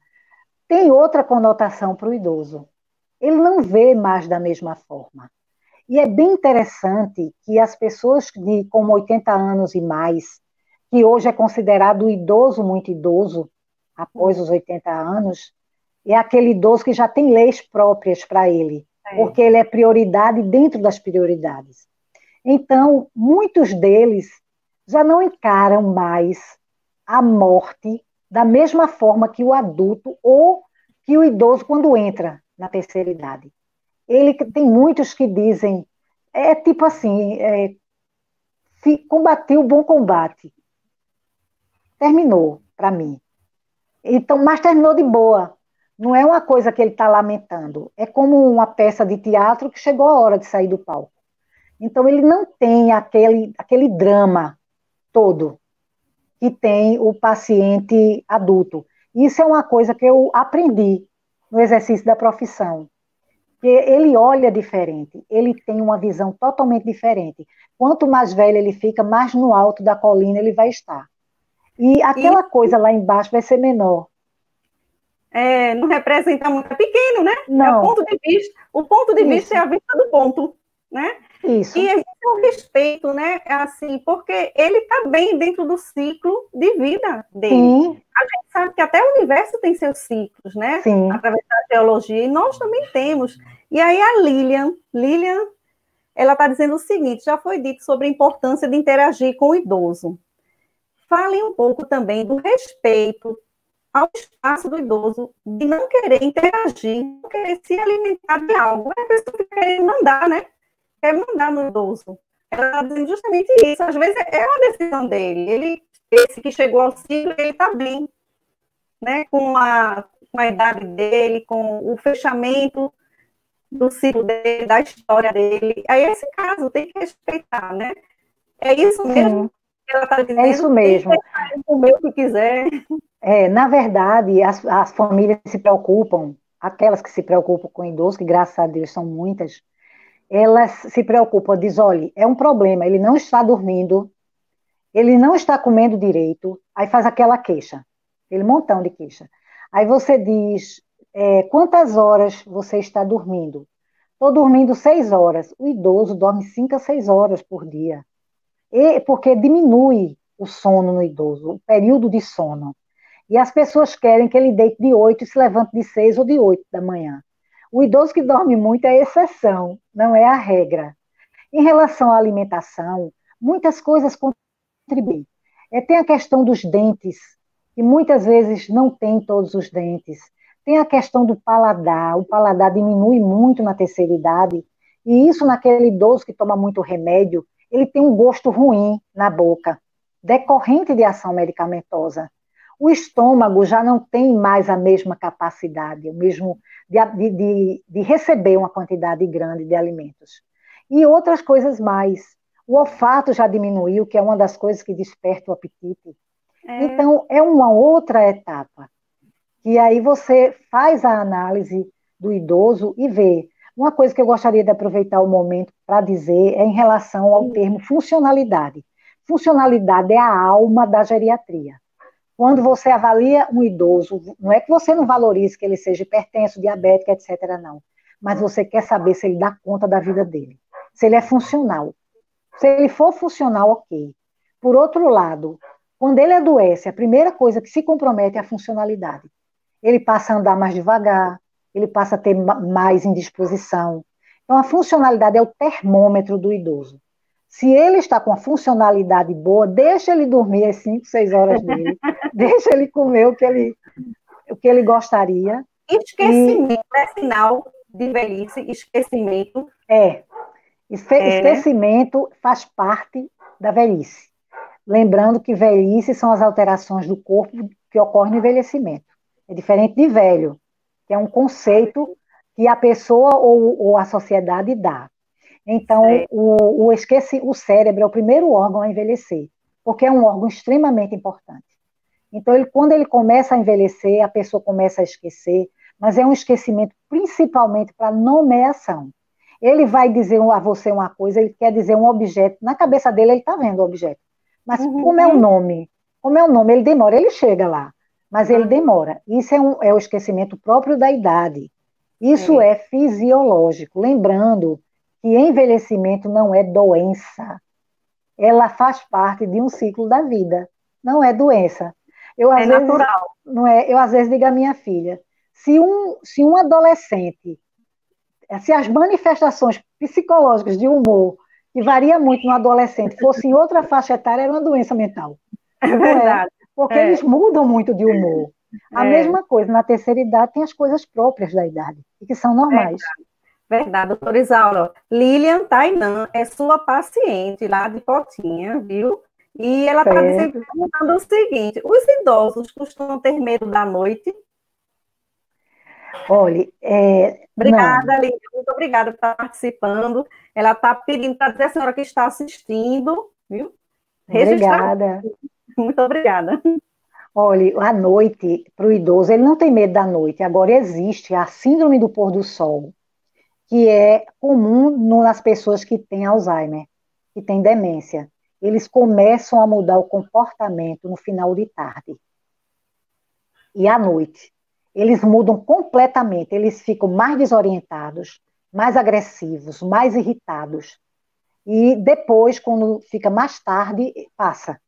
tem outra conotação para o idoso. Ele não vê mais da mesma forma. E é bem interessante que as pessoas com 80 anos e mais, que hoje é considerado idoso, muito idoso, após os 80 anos, é aquele idoso que já tem leis próprias para ele, porque ele é prioridade dentro das prioridades. Então, muitos deles já não encaram mais a morte da mesma forma que o adulto ou que o idoso quando entra na terceira idade. Tem muitos que dizem, tipo assim, combati o bom combate. Terminou, para mim. Então, mas terminou de boa. Não é uma coisa que ele está lamentando. É como uma peça de teatro que chegou a hora de sair do palco. Então, ele não tem aquele drama todo que tem o paciente adulto. Isso é uma coisa que eu aprendi no exercício da profissão. Que ele olha diferente, ele tem uma visão totalmente diferente. Quanto mais velho ele fica, mais no alto da colina ele vai estar. E aquela coisa lá embaixo vai ser menor. Não representa muito, é pequeno, né? Não. O ponto de vista é a vista do ponto, né? Isso. E existe um respeito, né? Assim, porque ele está bem dentro do ciclo de vida dele. Sim. A gente sabe que até o universo tem seus ciclos, né? Sim. Através da teologia, e nós também temos. E aí a Lilian, ela está dizendo o seguinte, já foi dito sobre a importância de interagir com o idoso. Fale um pouco também do respeito ao espaço do idoso, de não querer interagir, não querer se alimentar de algo. A pessoa fica querendo mandar, né? Quer mandar no idoso. Ela está dizendo justamente isso. Às vezes é uma decisão dele. Esse que chegou ao ciclo, ele está bem, né? Com a idade dele, com o fechamento do ciclo dele, da história dele. Aí, esse caso, tem que respeitar, né? É isso mesmo que ela está dizendo? É isso mesmo. Tem que comer o que quiser. Na verdade, as famílias se preocupam, aquelas que se preocupam com idosos, que graças a Deus são muitas, elas se preocupam, diz, olha, é um problema, ele não está dormindo, ele não está comendo direito, aí faz aquela queixa, aquele montão de queixa. Aí você diz, quantas horas você está dormindo? Estou dormindo 6 horas. O idoso dorme 5 a 6 horas por dia, porque diminui o sono no idoso, o período de sono. E as pessoas querem que ele deite de 8 e se levante de 6 ou de 8 da manhã. O idoso que dorme muito é a exceção, não é a regra. Em relação à alimentação, muitas coisas contribuem. Tem a questão dos dentes, que muitas vezes não tem todos os dentes. Tem a questão do paladar, o paladar diminui muito na terceira idade, e isso naquele idoso que toma muito remédio, ele tem um gosto ruim na boca, decorrente de ação medicamentosa. O estômago já não tem mais a mesma capacidade, o mesmo de receber uma quantidade grande de alimentos. E outras coisas mais. O olfato já diminuiu, que é uma das coisas que desperta o apetite. Então, é uma outra etapa. E aí você faz a análise do idoso e vê. Uma coisa que eu gostaria de aproveitar o momento para dizer é em relação ao termo funcionalidade. Funcionalidade é a alma da geriatria. Quando você avalia um idoso, não é que você não valorize que ele seja hipertenso, diabético, etc., não. Mas você quer saber se ele dá conta da vida dele. Se ele é funcional. Se ele for funcional, ok. Por outro lado, quando ele adoece, a primeira coisa que se compromete é a funcionalidade. Ele passa a andar mais devagar, ele passa a ter mais indisposição. Então, a funcionalidade é o termômetro do idoso. Se ele está com a funcionalidade boa, deixa ele dormir as 5, 6 horas dele, deixa ele comer o que ele gostaria. Esquecimento é sinal de velhice, esquecimento. Esquecimento faz parte da velhice. Lembrando que velhice são as alterações do corpo que ocorrem no envelhecimento. É diferente de velho, que é um conceito que a pessoa ou a sociedade dá. Então, o cérebro é o primeiro órgão a envelhecer, porque é um órgão extremamente importante. Então, quando ele começa a envelhecer, a pessoa começa a esquecer, mas é um esquecimento principalmente para nomeação. Ele vai dizer a você uma coisa, ele quer dizer um objeto, na cabeça dele ele está vendo o objeto. Mas como é o nome? Ele demora, ele chega lá, mas ele demora. Isso é o esquecimento próprio da idade. Isso é fisiológico. Lembrando que envelhecimento não é doença. Ela faz parte de um ciclo da vida. Não é doença. Natural. Eu, às vezes, digo à minha filha, se um adolescente, se as manifestações psicológicas de humor, que varia muito no adolescente, fosse em outra faixa etária, era uma doença mental. É verdade. Porque eles mudam muito de humor. A mesma coisa, na terceira idade, tem as coisas próprias da idade, e que são normais. Verdade, doutora Isaura. Lilian Tainan é sua paciente lá de Potinha, viu? E ela está perguntando o seguinte: os idosos costumam ter medo da noite? Olha, obrigada, Lilian, muito obrigada por estar participando. Ela está pedindo para dizer a senhora que está assistindo, viu? Obrigada. Muito obrigada. Olha, a noite, para o idoso, ele não tem medo da noite. Agora, existe a síndrome do pôr do sol, que é comum nas pessoas que têm Alzheimer, que têm demência. Eles começam a mudar o comportamento no final de tarde. E à noite. Eles mudam completamente. Eles ficam mais desorientados, mais agressivos, mais irritados. E depois, quando fica mais tarde, passa.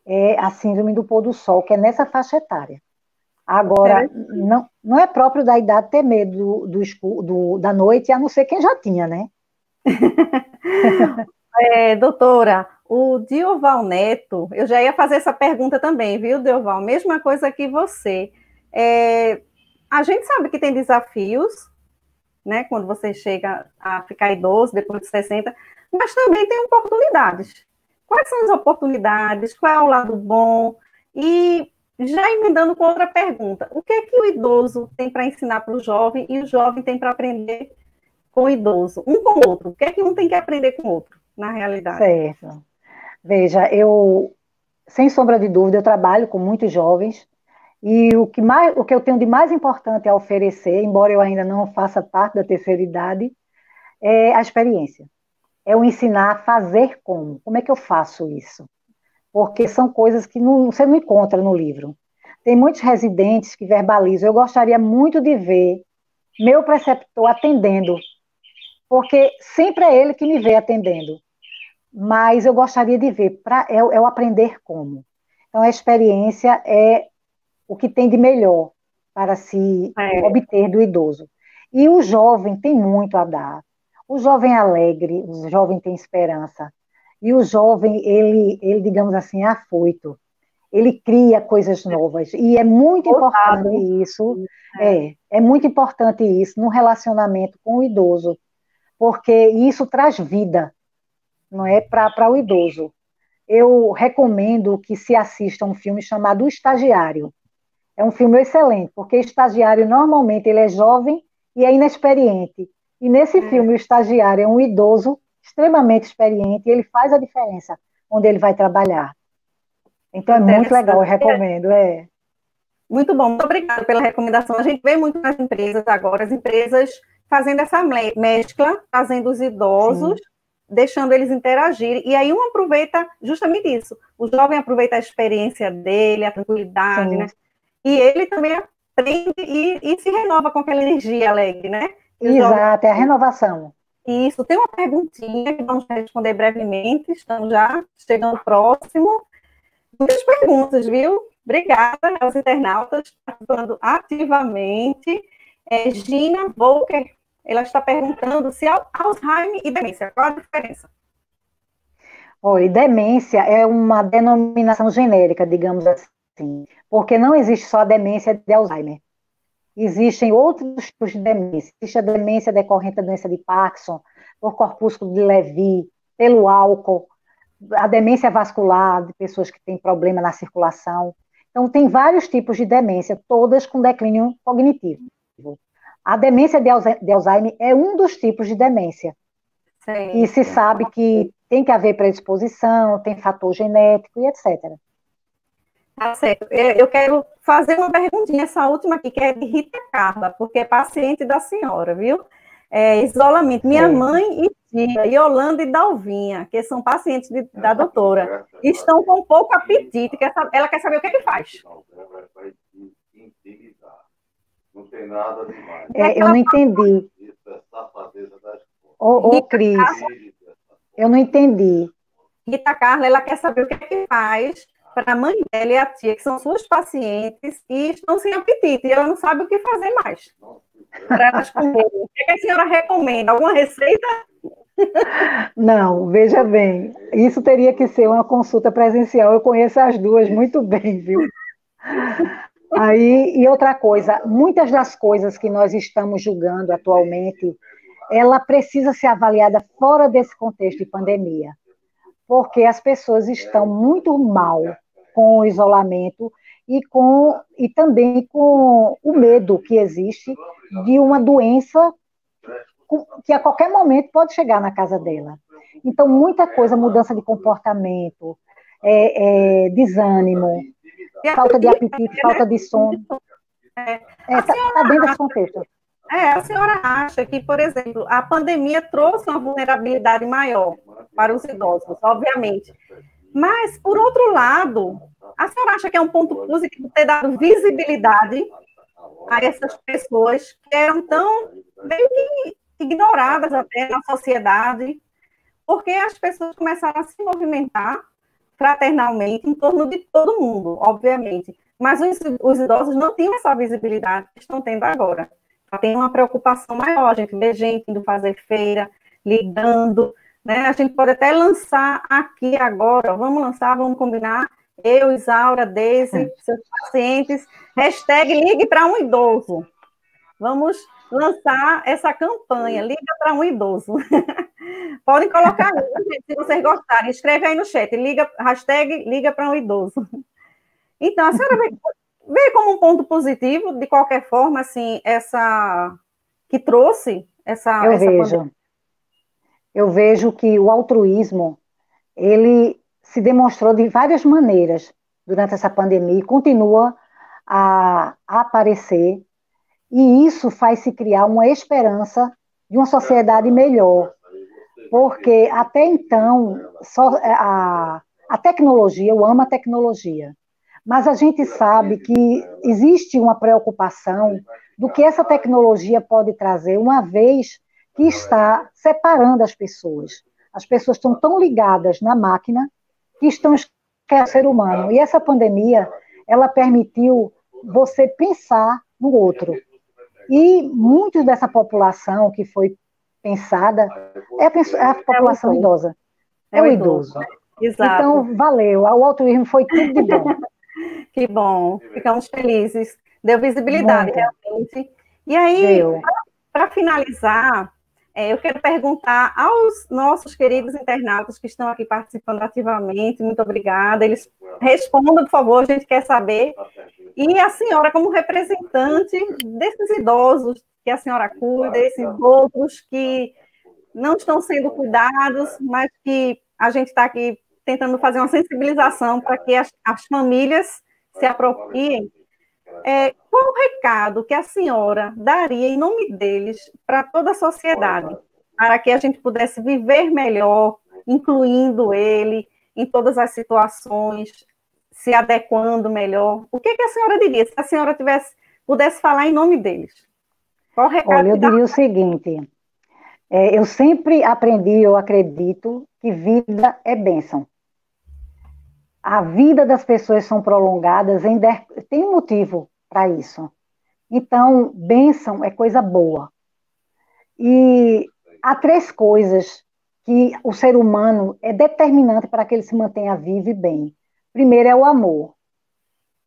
É a síndrome do pôr do sol, que é nessa faixa etária. Agora, não é próprio da idade ter medo da noite, a não ser quem já tinha, né? Doutora, o Dioval Neto, eu já ia fazer essa pergunta também, viu, Dioval? Mesma coisa que você. A gente sabe que tem desafios, né, quando você chega a ficar idoso, depois de 60, mas também tem oportunidades. Quais são as oportunidades? Qual é o lado bom? E já emendando com outra pergunta, o que é que o idoso tem para ensinar para o jovem e o jovem tem para aprender com o idoso? Um com o outro. O que é que um tem que aprender com o outro, na realidade? Certo. Veja, sem sombra de dúvida, eu trabalho com muitos jovens e o que eu tenho de mais importante a oferecer, embora eu ainda não faça parte da terceira idade, é a experiência. É o ensinar a fazer como. Como é que eu faço isso? Porque são coisas que você não encontra no livro. Tem muitos residentes que verbalizam. Eu gostaria muito de ver meu preceptor atendendo, porque sempre é ele que me vê atendendo. Mas eu gostaria de ver, é o aprender como. Então, a experiência é o que tem de melhor para se obter do idoso. E o jovem tem muito a dar. O jovem é alegre, o jovem tem esperança. E o jovem, ele digamos assim, é afoito. Ele cria coisas novas. E é muito importante isso. É muito importante isso no relacionamento com o idoso. Porque isso traz vida, não é? Para o idoso. Eu recomendo que se assista um filme chamado O Estagiário. É um filme excelente, porque estagiário normalmente ele é jovem e é inexperiente. E nesse filme o estagiário é um idoso extremamente experiente e ele faz a diferença onde ele vai trabalhar. Então é muito legal, eu recomendo. Muito bom, muito obrigada pela recomendação. A gente vê muito nas empresas agora, as empresas fazendo essa mescla, trazendo os idosos, deixando eles interagirem, e aí um aproveita justamente isso. O jovem aproveita a experiência dele, a tranquilidade, né? E ele também aprende e se renova com aquela energia alegre, né? Exato, é a renovação. Isso, tem uma perguntinha que vamos responder brevemente, estamos já chegando próximo. Muitas perguntas, viu? Obrigada aos internautas participando ativamente. Gina Volker, ela está perguntando se Alzheimer e demência, qual a diferença? Olha, demência é uma denominação genérica, digamos assim, porque não existe só a demência de Alzheimer. Existem outros tipos de demência. Existe a demência decorrente da doença de Parkinson, por corpúsculo de Levy, pelo álcool, a demência vascular, de pessoas que têm problema na circulação. Então, tem vários tipos de demência, todas com declínio cognitivo. A demência de Alzheimer é um dos tipos de demência. E se sabe que tem que haver predisposição, tem fator genético e etc. Tá certo. Eu quero fazer uma perguntinha, essa última aqui, que é de Rita Carla, porque é paciente da senhora, viu? Isolamento. Minha mãe e tia, Yolanda e Dalvinha, que são pacientes da doutora, estão com pouco apetite. Ela quer saber o que é que faz. Não tem nada demais. Eu não entendi. Cris, eu não entendi. Rita Carla, ela quer saber o que é que faz para a mãe dela e a tia, que são suas pacientes, e estão sem apetite, e ela não sabe o que fazer mais para elas comerem. O que a senhora recomenda? Alguma receita? Não, veja bem, isso teria que ser uma consulta presencial, eu conheço as duas muito bem, viu? E outra coisa, muitas das coisas que nós estamos julgando atualmente, ela precisa ser avaliada fora desse contexto de pandemia, porque as pessoas estão muito mal com o isolamento e também com o medo que existe de uma doença que a qualquer momento pode chegar na casa dela. Então, muita coisa, mudança de comportamento, desânimo, falta de apetite, falta de sono. Está dentro desse contexto. A senhora acha que, por exemplo, a pandemia trouxe uma vulnerabilidade maior para os idosos, obviamente. Mas, por outro lado, a senhora acha que é um ponto positivo ter dado visibilidade a essas pessoas que eram tão meio que ignoradas até na sociedade, porque as pessoas começaram a se movimentar fraternalmente em torno de todo mundo, obviamente. Mas os idosos não tinham essa visibilidade que estão tendo agora. Tem uma preocupação maior, a gente vê gente indo fazer feira, ligando, né? A gente pode até lançar aqui agora, vamos combinar, eu, Isaura, Deise, seus pacientes, #ligue para um idoso. Vamos lançar essa campanha, liga para um idoso. Podem colocar aí, se vocês gostarem, escreve aí no chat, #liga para um idoso. Então, a senhora vê como um ponto positivo, de qualquer forma, assim, que trouxe essa pandemia? Eu vejo que o altruísmo, ele se demonstrou de várias maneiras durante essa pandemia e continua a aparecer, e isso faz se criar uma esperança de uma sociedade melhor, porque até então, a tecnologia, eu amo a tecnologia, mas a gente sabe que existe uma preocupação do que essa tecnologia pode trazer, uma vez que está separando as pessoas. As pessoas estão tão ligadas na máquina que estão esquecendo o ser humano. E essa pandemia, ela permitiu você pensar no outro. E muito dessa população que foi pensada é a população idosa. É o idoso. Exato. Então, valeu. O altruísmo foi tudo de bom. Que bom, ficamos felizes. Deu visibilidade, realmente. E aí, para finalizar, eu quero perguntar aos nossos queridos internautas que estão aqui participando ativamente, muito obrigada. Eles respondam, por favor, a gente quer saber. E a senhora, como representante desses idosos que a senhora cuida, esses outros que não estão sendo cuidados, mas que a gente está aqui tentando fazer uma sensibilização para que as famílias se apropriem. Qual o recado que a senhora daria em nome deles para toda a sociedade, para que a gente pudesse viver melhor, incluindo ele em todas as situações, se adequando melhor? O que a senhora diria se a senhora pudesse falar em nome deles? Qual o recado? Olha, eu diria o seguinte, eu sempre aprendi, eu acredito, que vida é bênção. A vida das pessoas são prolongadas, tem um motivo para isso. Então, bênção é coisa boa. E há 3 coisas que o ser humano é determinante para que ele se mantenha vivo e bem. Primeiro é o amor.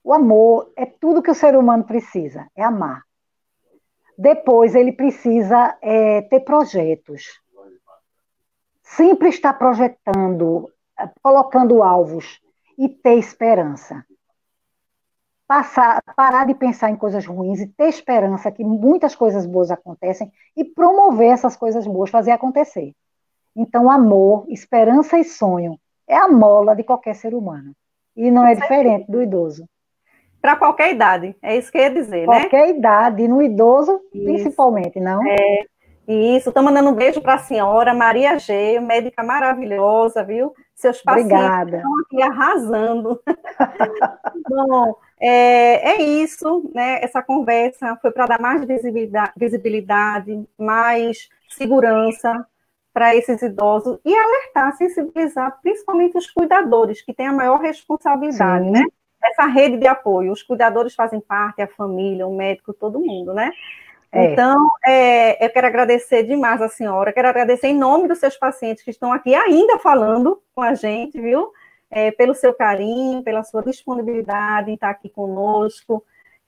O amor é tudo que o ser humano precisa, é amar. Depois ele precisa ter projetos. Sempre estar projetando, colocando alvos e ter esperança. Parar de pensar em coisas ruins e ter esperança que muitas coisas boas acontecem e promover essas coisas boas, fazer acontecer. Então, amor, esperança e sonho é a mola de qualquer ser humano. E não é diferente do idoso. Para qualquer idade, é isso que eu ia dizer, né? Qualquer idade, no idoso, Isso. Principalmente, não? Isso, estou mandando um beijo para a senhora Maria G, médica maravilhosa, viu? Seus pacientes Obrigada. estão aqui arrasando. Bom, é isso, né? Essa conversa foi para dar mais visibilidade, mais segurança para esses idosos e alertar, sensibilizar, principalmente os cuidadores, que têm a maior responsabilidade, Sim. né? Essa rede de apoio, os cuidadores fazem parte, a família, o médico, todo mundo, né? Então, eu quero agradecer demais a senhora, quero agradecer em nome dos seus pacientes que estão aqui ainda falando com a gente, viu? Pelo seu carinho, pela sua disponibilidade em estar aqui conosco,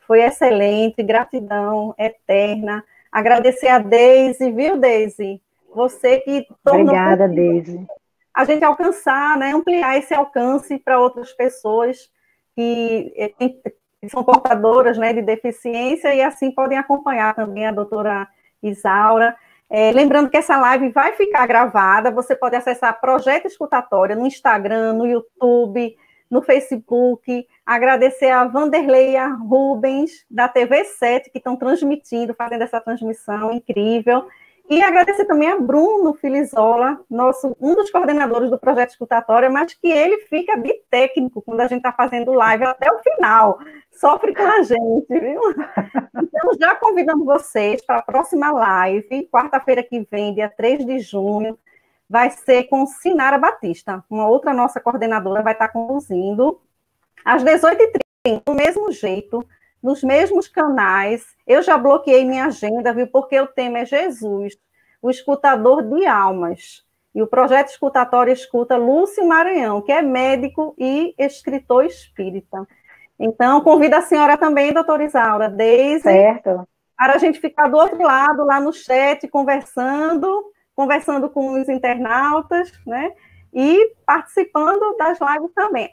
foi excelente, gratidão eterna. Agradecer a Deise, viu, Deise? Você que tornou Obrigada, Deise. A gente alcançar, né, ampliar esse alcance para outras pessoas que são portadoras, né, de deficiência e assim podem acompanhar também a doutora Isaura. Lembrando que essa live vai ficar gravada, você pode acessar Projeto Escutatória no Instagram, no YouTube, no Facebook. Agradecer a Vanderlei e a Rubens, da TV7, que estão transmitindo, fazendo essa transmissão incrível. E agradecer também a Bruno Filizola, um dos coordenadores do Projeto Escutatória, mas que ele fica de técnico quando a gente está fazendo live até o final, sofre com a gente, viu? Então, já convidando vocês para a próxima live, quarta-feira que vem, dia 3 de junho, vai ser com Sinara Batista, uma outra nossa coordenadora vai estar conduzindo, às 18h30, do mesmo jeito, nos mesmos canais. Eu já bloqueei minha agenda, viu? Porque o tema é Jesus, o escutador de almas. E o projeto escutatório escuta Lúcio Maranhão, que é médico e escritor espírita. Então, convido a senhora também, doutora Isaura, Deise, certo, para a gente ficar do outro lado, lá no chat, conversando com os internautas, né? E participando das lives também.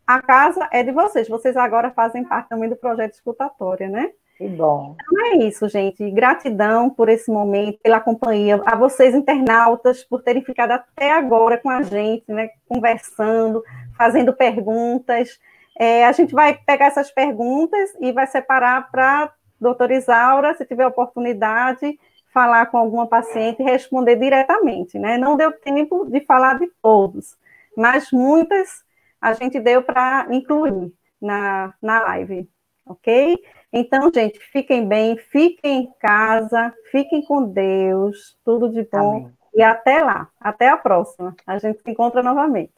A casa é de vocês agora fazem parte também do projeto escutatória, né? Que bom. Então é isso, gente. Gratidão por esse momento, pela companhia, a vocês internautas por terem ficado até agora com a gente, né? Conversando, fazendo perguntas. A gente vai pegar essas perguntas e vai separar para a doutora Isaura, se tiver oportunidade, falar com alguma paciente e responder diretamente, né? Não deu tempo de falar de todos, mas muitas a gente deu para incluir na live, ok? Então, gente, fiquem bem, fiquem em casa, fiquem com Deus, tudo de bom. Amém. E até lá, até a próxima. A gente se encontra novamente.